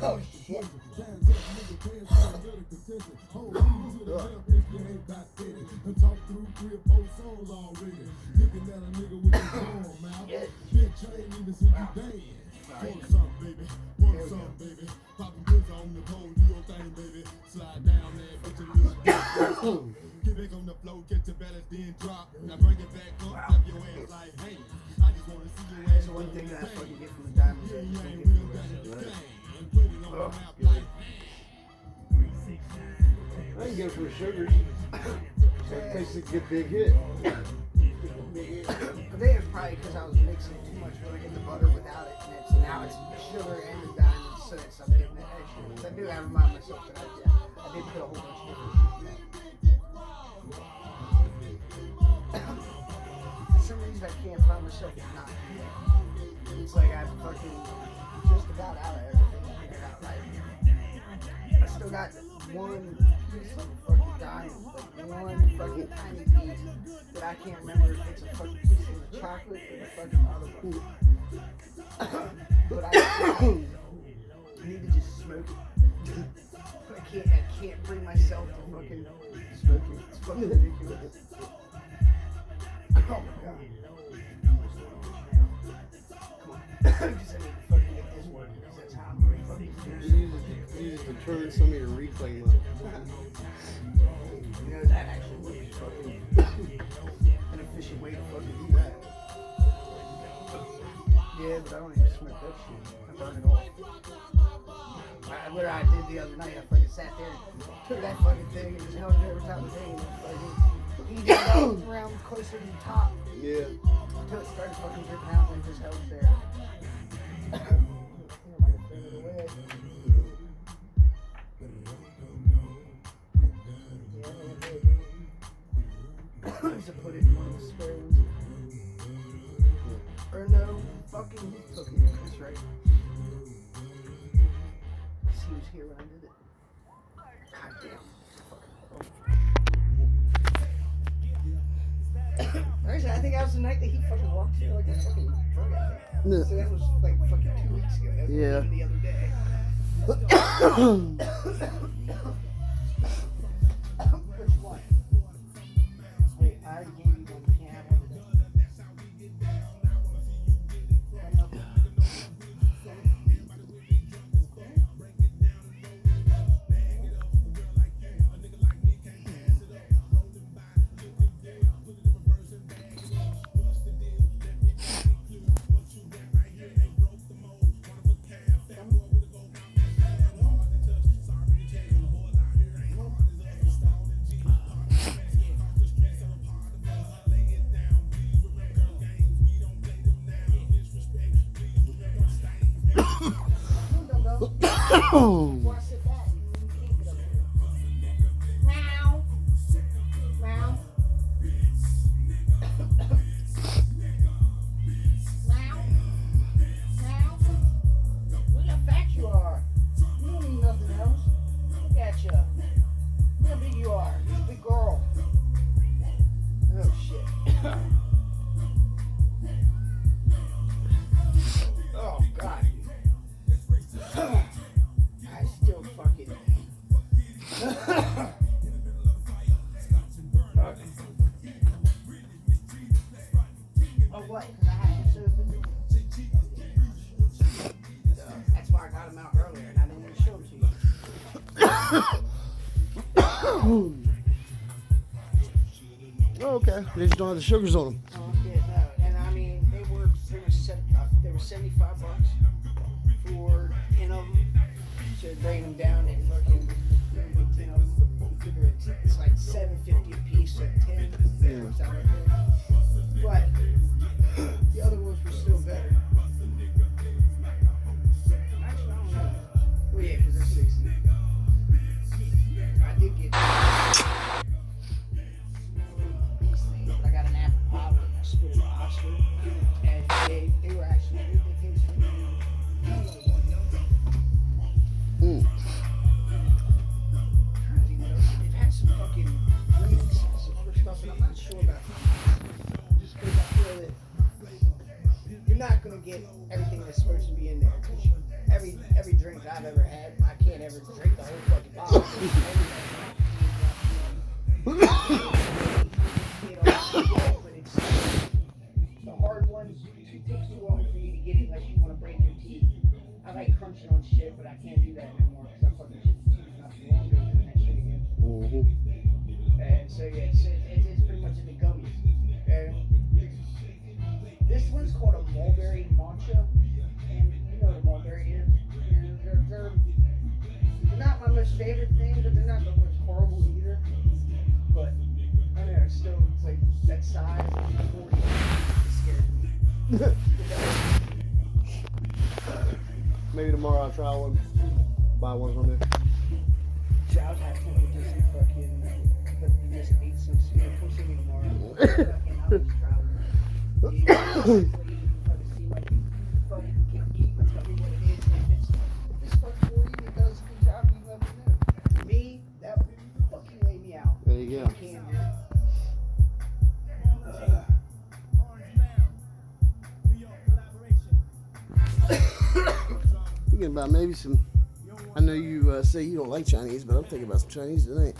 Oh shit. Get back on the floor, get your balance, then drop. Now bring it back up, clap your ass like, hey, I just wanna see your ass. That's the one thing that I fucking get from the diamonds. Yeah, you ain't real, that's the game. And put it on the map like, I can go for sugars. That makes a good big hit. I think it's probably because I was mixing too much fucking the butter without it, and now it's sugar and the diamonds, so it's I'm getting that extra. So I do gotta remind myself that I did put a whole bunch of different shit in that. For some reason I can't find myself not doing that. It's like I'm fucking just about out of everything I figured out right. I still got one piece of fucking diamond, like one fucking tiny piece that I can't remember if it's a fucking piece of the chocolate or the fucking other one. But I need to just smoke it. I can't bring myself to fucking smoke it. It's fucking ridiculous. Oh my god. Come on. I just need to fucking get this one because that's how I'm fucking Use it to turn some of your reclaim up. You know, that actually would be fucking an efficient way to fucking do that. Yeah, but I don't even smoke that shit. I burn it off. What I did the other night, I fucking sat there and took that fucking thing and just held it over top of the thing and fucking eated it out around closer to the top. Yeah. Until it started fucking dripping out and just held it there. To put it in one of the spare ones. Or no, fucking he took it. That's right. He was here when I did it. God damn. Actually, I think that was the night that he fucking walked through like a fucking drug addict. Yeah. So that was like fucking 2 weeks ago. That was Yeah. the other day. Which one? Wait, I already gave you one. You can't have one today. Before I sit back, you can't get up there. Meow. Meow. Meow. Meow. Look how fat you are. You don't need nothing else. Look at you. Look how big you are. You're a big girl. Oh shit. Oh god. I still fucking. Oh, what? 'Cause I had to serve them. That's why I got them out earlier and I didn't even show them to you. Oh, okay. They just don't have the sugars on them. Oh, yeah, no. And I mean, they were $75 for 10 of them. To bring them down and fucking, you know, it's like $7.50 a piece, so 10. Yeah. But the other ones were still better. Actually, I don't know. Well, yeah, because they're 60. I did get these things, but I got an apple pie and I split it with Oscar, and they were actually good. They tasted really good. They've had some fucking drinks, some other stuff, and I'm not sure about get everything that's supposed to be in there. 'Cause every drink I've ever had, I can't ever drink the whole fucking bottle. But it's the hard ones. It takes too long for you to get it unless you want to break your teeth. I like crunching on shit, but I can't do that anymore because I'm fucking shit the teeth not too long ago doing that shit again. And so yeah, it's pretty much in the gummies. And this one's called a mulberry matcha, and you know what a mulberry is. And they're not my most favorite thing, but they're not the most horrible either. But I don't know, it's still it's like that size, 40, it scares me. Maybe tomorrow I'll try one. Buy one from there. So I was having to just fucking just ate some shit. Come see me tomorrow. Fucking, I'll just try one. Fucking see like fucking can eat and tell me what it is. If it's fucking for you, it does a good job. You let me know. Me, that would fucking lay me out. There you go. Can't do it. Thinking about maybe some. I know you say you don't like Chinese, but I'm thinking about some Chinese tonight.